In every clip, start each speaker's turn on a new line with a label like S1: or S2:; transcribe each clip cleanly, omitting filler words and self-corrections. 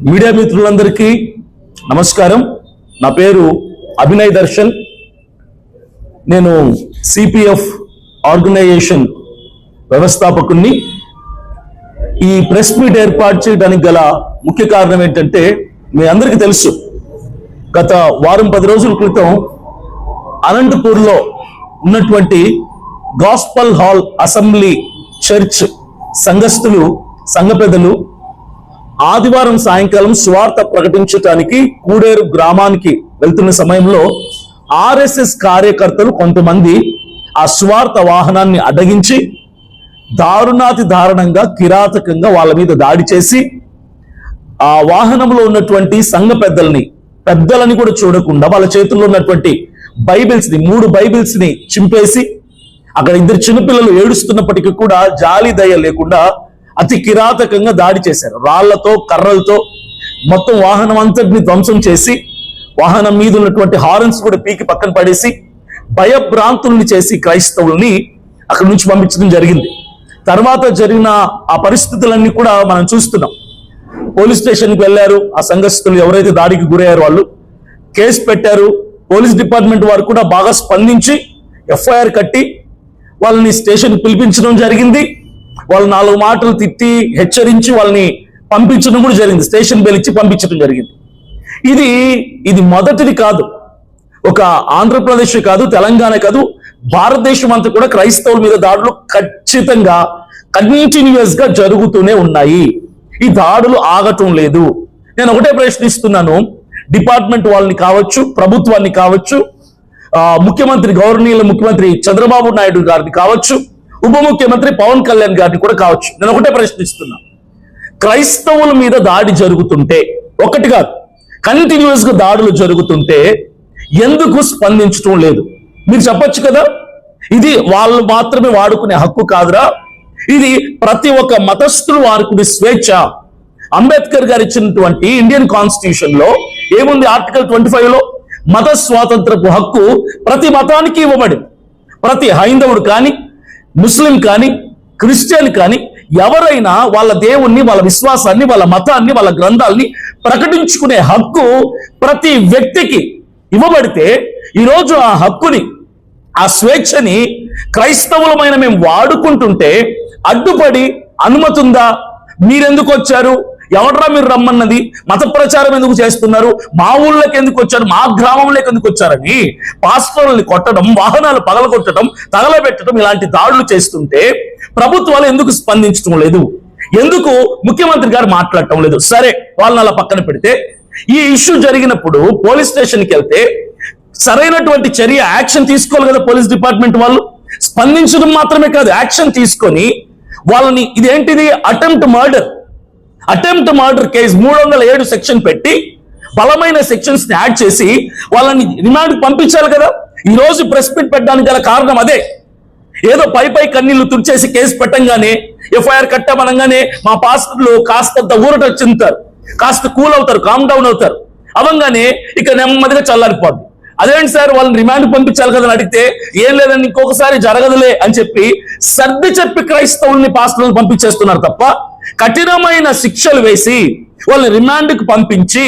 S1: Media మిత్రులందరికీ నమస్కారం. నా పేరు అభినయ్ దర్శన్. నేను సిపిఎఫ్ ఆర్గనైజేషన్ వ్యవస్థాపకుణ్ణి. ఈ ప్రెస్ మీట్ ఏర్పాటు చేయడానికి గల ముఖ్య కారణం ఏంటంటే, మీ అందరికీ తెలుసు, గత వారం 10 రోజుల క్రితం అనంతపూర్లో ఉన్నటువంటి గాస్పల్ హాల్ అసెంబ్లీ చర్చ్ సంఘస్థులు, సంఘ పెద్దలు ఆదివారం సాయంకాలం స్వార్థ ప్రకటించడానికి కూడేరు గ్రామానికి వెళ్తున్న సమయంలో ఆర్ఎస్ఎస్ కార్యకర్తలు కొంతమంది ఆ స్వార్థ వాహనాన్ని అడ్డగించి దారుణాతి దారుణంగా, కిరాతకంగా వాళ్ళ మీద దాడి చేసి ఆ వాహనంలో ఉన్నటువంటి సంఘ పెద్దలని కూడా చూడకుండా వాళ్ళ చేతుల్లో ఉన్నటువంటి బైబిల్స్ ని 3 బైబిల్స్ ని చింపేసి, అక్కడ 2 చిన్నపిల్లలు ఏడుస్తున్నప్పటికీ కూడా జాలి దయ లేకుండా అతి కిరాతకంగా దాడి చేశారు. రాళ్లతో, కర్రలతో మొత్తం వాహనం అంతటిని ధ్వంసం చేసి, వాహనం మీద ఉన్నటువంటి హార్న్స్ కూడా పీకి పక్కన పడేసి భయభ్రాంతుల్ని చేసి క్రైస్తవుల్ని అక్కడి నుంచి పంపించడం జరిగింది. తర్వాత జరిగిన ఆ పరిస్థితులన్నీ కూడా మనం చూస్తున్నాం. పోలీస్ స్టేషన్కి వెళ్ళారు. ఆ సంఘస్థులు ఎవరైతే దాడికి గురయ్యారో వాళ్ళు కేసు పెట్టారు. పోలీస్ డిపార్ట్మెంట్ వారు కూడా బాగా స్పందించి ఎఫ్ఐఆర్ కట్టి వాళ్ళని స్టేషన్ పిలిపించడం జరిగింది. వాళ్ళు 4 మాటలు తిట్టి హెచ్చరించి వాళ్ళని పంపించడం కూడా జరిగింది. స్టేషన్ బెల్ ఇచ్చి పంపించడం జరిగింది. ఇది మొదటిది కాదు. ఒక ఆంధ్రప్రదేశ్ కాదు, తెలంగాణ కాదు, భారతదేశం అంతా కూడా క్రైస్తవుల మీద దాడులు ఖచ్చితంగా కంటిన్యూస్ గా జరుగుతూనే ఉన్నాయి. ఈ దాడులు ఆగటం లేదు. నేను ఒకటే ప్రశ్నిస్తున్నాను, డిపార్ట్మెంట్ వాళ్ళని కావచ్చు, ప్రభుత్వాన్ని కావచ్చు, గౌరవనీయుల ముఖ్యమంత్రి చంద్రబాబు నాయుడు గారిని కావచ్చు, ఉప ముఖ్యమంత్రి పవన్ కళ్యాణ్ గారిని కూడా కావచ్చు. నేను ఒకటే ప్రశ్నిస్తున్నా, క్రైస్తవుల మీద దాడి జరుగుతుంటే, ఒకటి కాదు, కంటిన్యూస్ గా దాడులు జరుగుతుంటే ఎందుకు స్పందించడం లేదు? మీరు చెప్పొచ్చు కదా, ఇది వాళ్ళు మాత్రమే వాడుకునే హక్కు కాదురా, ఇది ప్రతి ఒక్క మతస్థులు వాడుకునే స్వేచ్ఛ. అంబేద్కర్ గారు ఇచ్చినటువంటి ఇండియన్ కాన్స్టిట్యూషన్ లో ఏముంది? ఆర్టికల్ 25 లో మత స్వాతంత్రపు హక్కు ప్రతి మతానికి ఇవ్వబడింది. ప్రతి హైందవుడు కానీ, ముస్లిం కానీ, క్రిస్టియన్ కానీ ఎవరైనా వాళ్ళ దేవుణ్ణి, వాళ్ళ విశ్వాసాన్ని, వాళ్ళ మతాన్ని, వాళ్ళ గ్రంథాలని ప్రకటించుకునే హక్కు ప్రతి వ్యక్తికి ఇవ్వబడితే, ఈరోజు ఆ హక్కుని, ఆ స్వేచ్ఛని క్రైస్తవులమైన మేము వాడుకుంటుంటే అడ్డుపడి అనుమతి ఉందా? మీరెందుకు వచ్చారు? ఎవడ్రా మీరు రమ్మన్నది? మత ప్రచారం ఎందుకు చేస్తున్నారు? మా ఊళ్ళకి ఎందుకు వచ్చారు? మా గ్రామంలోకి ఎందుకు వచ్చారని పాస్టర్లని కొట్టడం, వాహనాలు పగలగొట్టడం, తగలబెట్టడం, ఇలాంటి దాడులు చేస్తుంటే ప్రభుత్వాలు ఎందుకు స్పందించడం లేదు? ఎందుకు ముఖ్యమంత్రి గారు మాట్లాడటం లేదు? సరే, వాళ్ళని అలా పక్కన పెడితే, ఈ ఇష్యూ జరిగినప్పుడు పోలీస్ స్టేషన్కి వెళ్తే సరైనటువంటి చర్య, యాక్షన్ తీసుకోవాలి కదా పోలీస్ డిపార్ట్మెంట్ వాళ్ళు. స్పందించడం మాత్రమే కాదు, యాక్షన్ తీసుకొని వాళ్ళని, ఇదేంటిది అటెంప్ట్ మర్డర్ కేసు 307 సెక్షన్ పెట్టి బలమైన సెక్షన్స్ ని యాడ్ చేసి వాళ్ళని రిమాండ్ పంపించాలి కదా. ఈ రోజు ప్రెస్ మీట్ పెట్టడానికి గల కారణం అదే. ఏదో పై కన్నీళ్లు తుడిచేసి కేసు పెట్టంగానే, ఎఫ్ఐఆర్ కట్టామనగానే మా పాస్టర్లు కాస్తంత ఊరట చెందుతారు, కాస్త కూల్ అవుతారు, కామ్ డౌన్ అవుతారు. అవంగానే ఇక నెమ్మదిగా చల్లారిపోద్ది. అదేంటి సార్, వాళ్ళని రిమాండ్ పంపించాలి కదా అని అడిగితే, ఏం లేదని ఇంకొకసారి జరగదులే అని చెప్పి సర్ది చెప్పి క్రైస్తవుల్ని, పాస్టర్లను పంపించేస్తున్నారు తప్ప, కఠినమైన శిక్షలు వేసి వాళ్ళని రిమాండ్కి పంపించి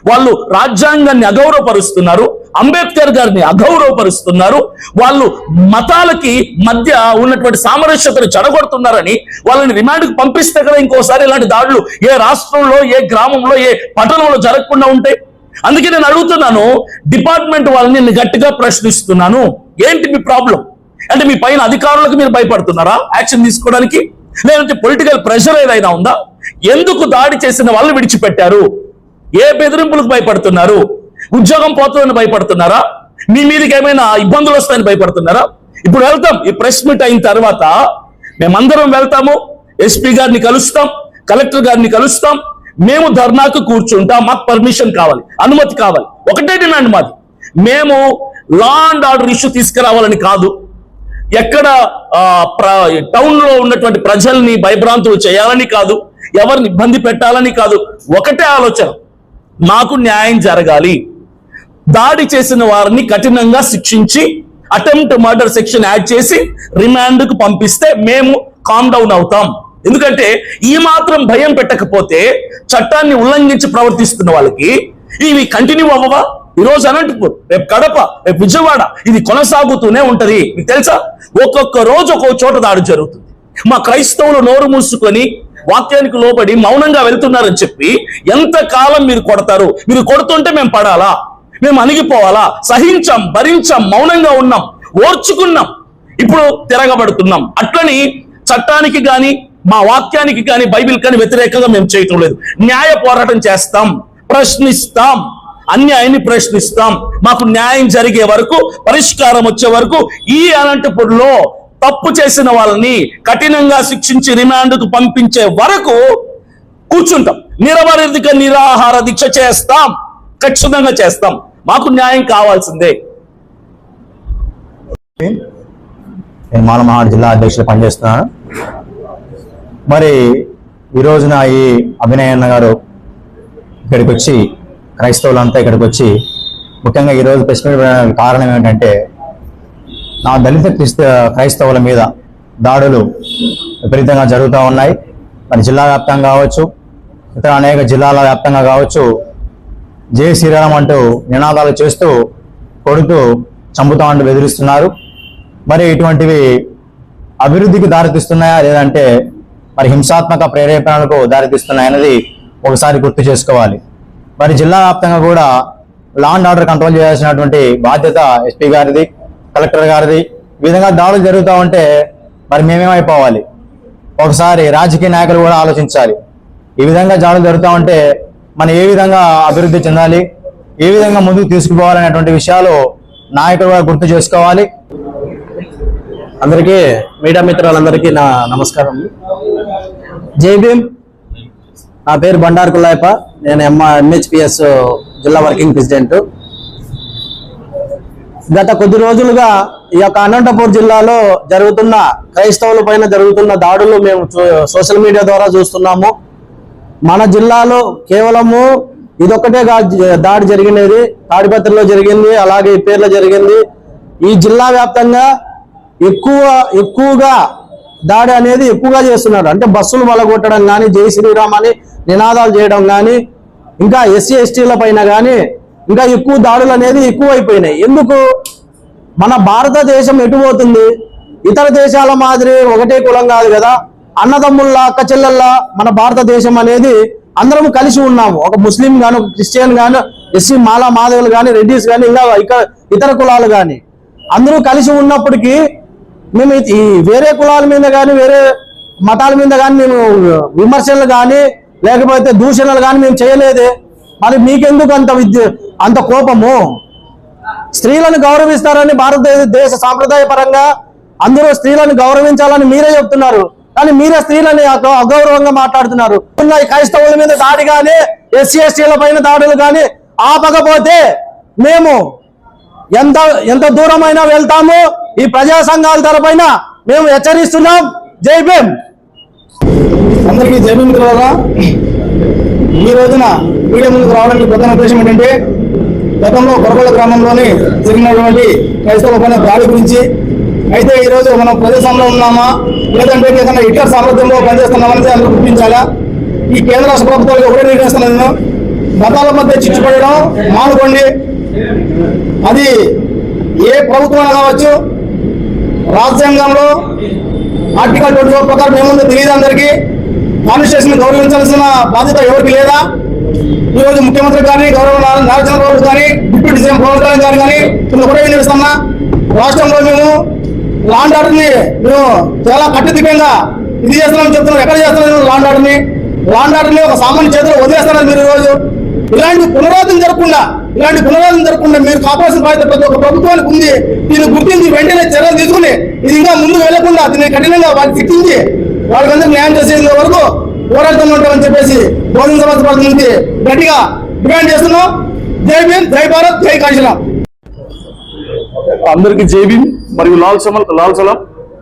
S1: వాళ్ళు రాజ్యాంగాన్ని అగౌరవపరుస్తున్నారు, అంబేద్కర్ గారిని అగౌరవపరుస్తున్నారు, వాళ్ళు మతాలకి మధ్య ఉన్నటువంటి సామరస్యతను చెడగొడుతున్నారని వాళ్ళని రిమాండ్కి పంపిస్తే కదా ఇంకోసారి ఇలాంటి దాడులు ఏ రాష్ట్రంలో, ఏ గ్రామంలో, ఏ పట్టణంలో జరగకుండా ఉంటాయి. అందుకే నేను అడుగుతున్నాను, డిపార్ట్మెంట్ వాళ్ళని నేను గట్టిగా ప్రశ్నిస్తున్నాను, ఏంటి మీ ప్రాబ్లం? అంటే మీ పైన అధికారులకు మీరు భయపడుతున్నారా యాక్షన్ తీసుకోవడానికి? లేదంటే పొలిటికల్ ప్రెషర్ ఏదైనా ఉందా? ఎందుకు దాడి చేసిన వాళ్ళు విడిచిపెట్టారు? ఏ బెదిరింపులకు భయపడుతున్నారు? ఉద్యోగం పోతుందని భయపడుతున్నారా? మీ మీదకి ఏమైనా ఇబ్బందులు వస్తాయని భయపడుతున్నారా? ఇప్పుడు వెళ్తాం, ఈ ప్రెస్ మీట్ అయిన తర్వాత మేమందరం వెళ్తాము, ఎస్పీ గారిని కలుస్తాం, కలెక్టర్ గారిని కలుస్తాం, మేము ధర్నాకు కూర్చుంటాం. మాకు పర్మిషన్ కావాలి, అనుమతి కావాలి. ఒకటే డిమాండ్ మాది, మేము లా అండ్ ఆర్డర్ ఇష్యూ తీసుకురావాలని కాదు, ఎక్కడ టౌన్ లో ఉన్నటువంటి ప్రజల్ని భయభ్రాంతులు చేయాలని కాదు, ఎవరిని ఇబ్బంది పెట్టాలని కాదు. ఒకటే ఆలోచన, మాకు న్యాయం జరగాలి. దాడి చేసిన వారిని కఠినంగా శిక్షించి అటెంప్ట్ మర్డర్ సెక్షన్ యాడ్ చేసి రిమాండ్కు పంపిస్తే మేము కామ్ డౌన్ అవుతాం. ఎందుకంటే ఈ మాత్రం భయం పెట్టకపోతే చట్టాన్ని ఉల్లంఘించి ప్రవర్తిస్తున్న వాళ్ళకి ఇవి కంటిన్యూ అవ్వవా? ఈ రోజు అనంతపూర్, రేపు కడప, రేపు విజయవాడ, ఇది కొనసాగుతూనే ఉంటది. మీకు తెలుసా, ఒక్కొక్క రోజు ఒక్కొక్క చోట దాడి జరుగుతుంది. మా క్రైస్తవులు నోరు మూసుకొని వాక్యానికి లోబడి మౌనంగా వెళ్తున్నారని చెప్పి ఎంతకాలం మీరు కొడతారు? మీరు కొడుతుంటే మేము పడాలా? మేము అణిగిపోవాలా? సహించాం, భరించాం, మౌనంగా ఉన్నాం, ఓర్చుకున్నాం, ఇప్పుడు తిరగబడుతున్నాం. అట్లని చట్టానికి గాని మా వాక్యానికి కానీ బైబిల్ కానీ వ్యతిరేకంగా మేము చేయటం లేదు. న్యాయ పోరాటం చేస్తాం, ప్రశ్నిస్తాం, అన్యాయాన్ని ప్రశ్నిస్తాం. మాకు న్యాయం జరిగే వరకు, పరిష్కారం వచ్చే వరకు ఈ అనంతపూర్లో తప్పు చేసిన వాళ్ళని కఠినంగా శిక్షించి రిమాండ్కు పంపించే వరకు కూర్చుంటాం. నిరాహార దీక్ష చేస్తాం, ఖచ్చితంగా చేస్తాం. మాకు న్యాయం కావాల్సిందే.
S2: నేను మాలమహాడ్ జిల్లా అధ్యక్షులు పనిచేస్తున్నాను. మరి ఈ రోజున ఈ అభినయ్ అన్న గారు ఇక్కడికి వచ్చి, క్రైస్తవులంతా ఇక్కడికి వచ్చి, ముఖ్యంగా ఈరోజు ప్రెస్ మీట్ కారణం ఏంటంటే, నా దళిత క్రైస్తవుల మీద దాడులు విపరీతంగా జరుగుతూ ఉన్నాయి. మరి జిల్లా వ్యాప్తంగా కావచ్చు, ఇతర అనేక జిల్లాల వ్యాప్తంగా కావచ్చు, జై శ్రీరామ్ అంటూ నినాదాలు చేస్తూ కొడుతూ చంపుతామంటూ బెదిరిస్తున్నారు. మరి ఇటువంటివి అభివృద్ధికి దారితీస్తున్నాయా, లేదంటే మరి హింసాత్మక ప్రేరేపణలకు దారితీస్తున్నాయన్నది ఒకసారి గుర్తు చేసుకోవాలి. మరి జిల్లా వ్యాప్తంగా కూడా లా అండ్ ఆర్డర్ కంట్రోల్ చేయాల్సినటువంటి బాధ్యత ఎస్పీ గారిది, కలెక్టర్ గారిది. ఈ విధంగా దాడులు జరుగుతూ ఉంటే మరి మేమేమైపోవాలి? ఒకసారి రాజకీయ నాయకులు కూడా ఆలోచించాలి. ఈ విధంగా దాడులు జరుగుతూ ఉంటే మనం ఏ విధంగా అభివృద్ధి చెందాలి, ఏ విధంగా ముందుకు తీసుకుపోవాలనేటువంటి విషయాలు నాయకులు కూడా గుర్తు చేసుకోవాలి.
S3: అందరికీ, మీడియా మిత్రులందరికీ నా నమస్కారం. జై భీమ్. నా పేరు బండారు కుల్లాయప్ప. నేను ఎంహెచ్పిఎస్ జిల్లా వర్కింగ్ ప్రెసిడెంట్. గత కొద్ది రోజులుగా ఈ యొక్క అనంతపూర్ జిల్లాలో జరుగుతున్న క్రైస్తవుల పైన జరుగుతున్న దాడులు మేము సోషల్ మీడియా ద్వారా చూస్తున్నాము. మన జిల్లాలో కేవలము ఇదొక్కటే దాడి జరిగినది, తాడిపత్రిలో జరిగింది, అలాగే ఇప్పేర్లో జరిగింది. ఈ జిల్లా వ్యాప్తంగా ఎక్కువగా దాడి అనేది ఎక్కువగా చేస్తున్నారు. అంటే బస్సులు వలగొట్టడం కానీ, జై శ్రీరామ్ అని నినాదాలు చేయడం కానీ, ఇంకా ఎస్సీ ఎస్టీల పైన కానీ ఇంకా ఎక్కువ దాడులు అనేది ఎక్కువైపోయినాయి. ఎందుకు? మన భారతదేశం ఎటుపోతుంది? ఇతర దేశాల మాదిరి ఒకటే కులం కాదు కదా, అన్నదమ్ముల్లా, అక్క చెల్లెల్లా మన భారతదేశం అనేది అందరం కలిసి ఉన్నాము. ఒక ముస్లిం గాను, క్రిస్టియన్ గాను, ఎస్సీ మాలా మాధవులు కానీ, రెడ్డిస్ కానీ, ఇంకా ఇతర కులాలు కానీ అందరూ కలిసి ఉన్నప్పటికీ మేము ఈ వేరే కులాల మీద కానీ, వేరే మతాల మీద కానీ మేము విమర్శలు కానీ, లేకపోతే దూషణలు కానీ మేము చేయలేదే. మరి మీకెందుకు అంత కోపము? స్త్రీలను గౌరవిస్తారని భారతదేశ సాంప్రదాయ పరంగా అందరూ స్త్రీలను గౌరవించాలని మీరే చెప్తున్నారు, కానీ మీరే స్త్రీలని అగౌరవంగా మాట్లాడుతున్నారు. ఈ క్రైస్తవుల మీద దాడి కానీ, ఎస్సీ ఎస్టీల పైన దాడులు కానీ ఆపకపోతే మేము ఎంత దూరమైనా వెళ్తాము. ఈ ప్రజా సంఘాల తరపైన మేము హెచ్చరిస్తున్నాం. జై భీమ్.
S4: అందరికీ జై భీమ్ మిత్రులారా. ఈ రోజున మీడియా ముందుకు రావడానికి ప్రధాన ఉద్దేశం ఏంటంటే, గతంలో కొరకొండ గ్రామంలోని జరిగినటువంటి క్రైస్తవుల పైన దాడి గురించి. అయితే ఈరోజు మనం ప్రదేశంలో ఉన్నామా, లేదంటే ఏదైనా హిట్లర్ సామ్రాజ్యంలో పనిచేస్తున్నామని అందరూ గుర్తించాలా. ఈ కేంద్ర రాష్ట్ర ప్రభుత్వాలకు ఒకటే నిర్ణయిస్తున్నాను, మతాల మధ్య చిచ్చుపడడం మానుకోండి. అది ఏ ప్రభుత్వం కావచ్చు. రాజ్యాంగంలో ఆర్టికల్ 24 ప్రకారం ఏముందో తెలియదు అందరికీ. కాన్స్టిట్యూషన్ గౌరవించాల్సిన బాధ్యత ఎవరికి లేదా? ఈరోజు ముఖ్యమంత్రి గారిని, గౌరవ నారా చంద్రబాబు గారిని, డిప్యూటీ సీఎం పవన్ కళ్యాణ్ గారు కానీ ఒకటే వినిపిస్తున్నా, రాష్ట్రంలో మేము లా అండ్ ఆర్డర్ని మేము చాలా కట్టుదిట్టంగా ఇది చేస్తున్నామని చెప్తున్నారు. ఎక్కడ చేస్తున్నారు లా అండ్ ఆర్డర్ని? లా అండ్ ఆర్డర్ని ఒక సామాన్య చేతిలో వదిలేస్తున్నారు మీరు. ఈరోజు ఇలాంటి పునరావృతం జరగకుండా మీరు కాపాల్సిన బాధ్యత ప్రతి ఒక్క ప్రభుత్వానికి ఉంది. దీన్ని గుర్తించి వెంటనే చర్యలు తీసుకుని ఇది ఇంకా ముందుకు వెళ్లకుండా దీన్ని కఠినంగా వారికి శిక్షించి వాళ్ళకందరూ న్యాయం చేసే వరకు పోరాడుతూ ఉంటామని చెప్పేసి బహుజన సమాజ్ పార్టీ నుంచి గట్టిగా డిమాండ్ చేస్తున్నాం. జై భీమ్, జై భారత్, జై కాశీరామ్.
S1: అందరికీ జై భీమ్ మరియు లాల్ సలాం.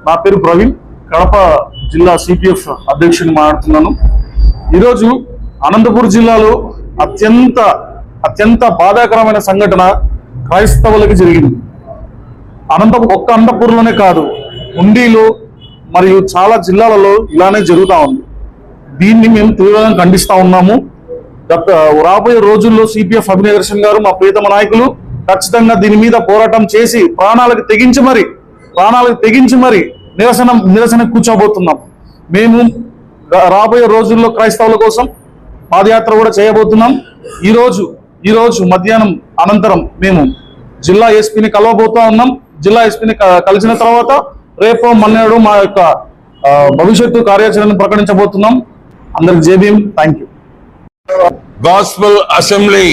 S1: నా పేరు ప్రవీణ్, కడప జిల్లా సిపిఎఫ్ అధ్యక్షుడిని మాట్లాడుతున్నాను. ఈరోజు అనంతపూర్ జిల్లాలో అత్యంత బాధాకరమైన సంఘటన క్రైస్తవులకు జరిగింది. ఒక్క అనంతపూర్లోనే కాదు, ఉండిలో, మరియు చాలా జిల్లాలలో ఇలానే జరుగుతూ ఉంది. దీన్ని మేము తీవ్రంగా ఖండిస్తా ఉన్నాము. రాబోయే రోజుల్లో సిపిఎఫ్ అభినయ్ దర్శన్ గారు మా ప్రియతమ నాయకులు ఖచ్చితంగా దీని మీద పోరాటం చేసి ప్రాణాలకు తెగించి మరి నిరసన కూర్చోబోతున్నాం. మేము రాబోయే రోజుల్లో క్రైస్తవుల కోసం పాదయాత్ర కూడా చేయబోతున్నాం. ఈ రోజు మధ్యాహ్నం అనంతరం మేము జిల్లా ఎస్పీని కలవబోతా ఉన్నాం. జిల్లా ఎస్పీని కలిసిన తర్వాత రేపు మన్నాడు మా యొక్క భవిష్యత్తు కార్యాచరణను ప్రకటించబోతున్నాం. అందరికి జై Bhim. Thank you.
S5: Gospel assembly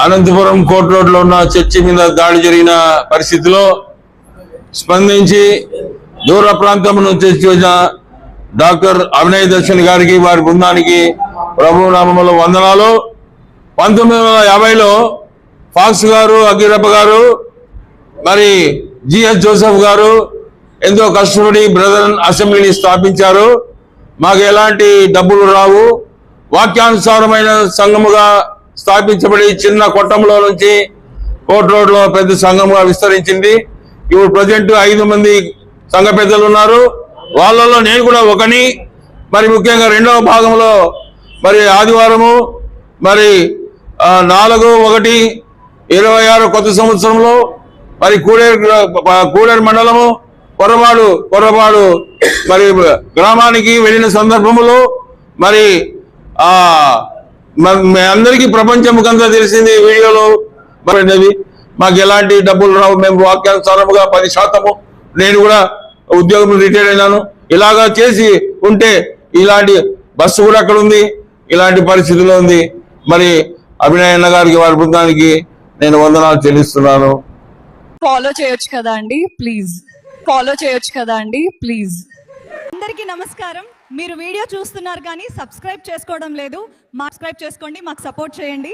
S5: Anantapuram court రోడ్లో ఉన్న చర్చి మీద దాడి జరిగిన పరిస్థితిలో స్పందించి దూర ప్రాంతం నుంచి వచ్చిన డాక్టర్ అభినయ్ దర్శన్ గారికి వారి బృందానికి ప్రభు నామములో వందనాలు. 1950లో ఫాక్స్ గారు, అగ్గిరప్ప గారు, మరి జిఎస్ జోసెఫ్ గారు ఎంతో కష్టపడి బ్రదర్ అసెంబ్లీని స్థాపించారు. మాకు ఎలాంటి డబ్బులు రావు, వాక్యానుసారమైన సంఘముగా స్థాపించబడి చిన్న కొట్టంలో నుంచి కోర్టు రోడ్లో పెద్ద సంఘముగా విస్తరించింది. ఇప్పుడు ప్రజెంట్ 5 మంది సంఘ పెద్దలు ఉన్నారు. వాళ్ళలో నేను కూడా ఒకని. మరి ముఖ్యంగా 2వ భాగంలో మరి ఆదివారము మరి 4/1/26 కొత్త సంవత్సరంలో మరి కూడేరు మండలము కొర్రపాడు మరి గ్రామానికి వెళ్ళిన సందర్భంలో మరి అందరికీ ప్రపంచముకంతా తెలిసింది వీడియోలో మరి మాకు ఎలాంటి డబ్బులు రావు, మేము వాక్యానుసారముగా 10% నేను కూడా ఉద్యోగం రిటైర్ అయినాను. ఇలాగా చేసి ఉంటే ఇలాంటి బస్సు కూడా అక్కడ ఉంది, ఇలాంటి పరిస్థితిలో ఉంది. మరి అభినయ్ అన్న గారికి వారి బృందానికి నేను వందనాలు చెల్లిస్తున్నాను.
S6: ఫాలో చేయొచ్చు కదా అండి ప్లీజ్.
S7: అందరికీ నమస్కారం. మీరు వీడియో చూస్తున్నారు కానీ సబ్స్క్రైబ్ చేసుకోవడం లేదు. సబ్స్క్రైబ్ చేసుకోండి, మాకు సపోర్ట్ చేయండి.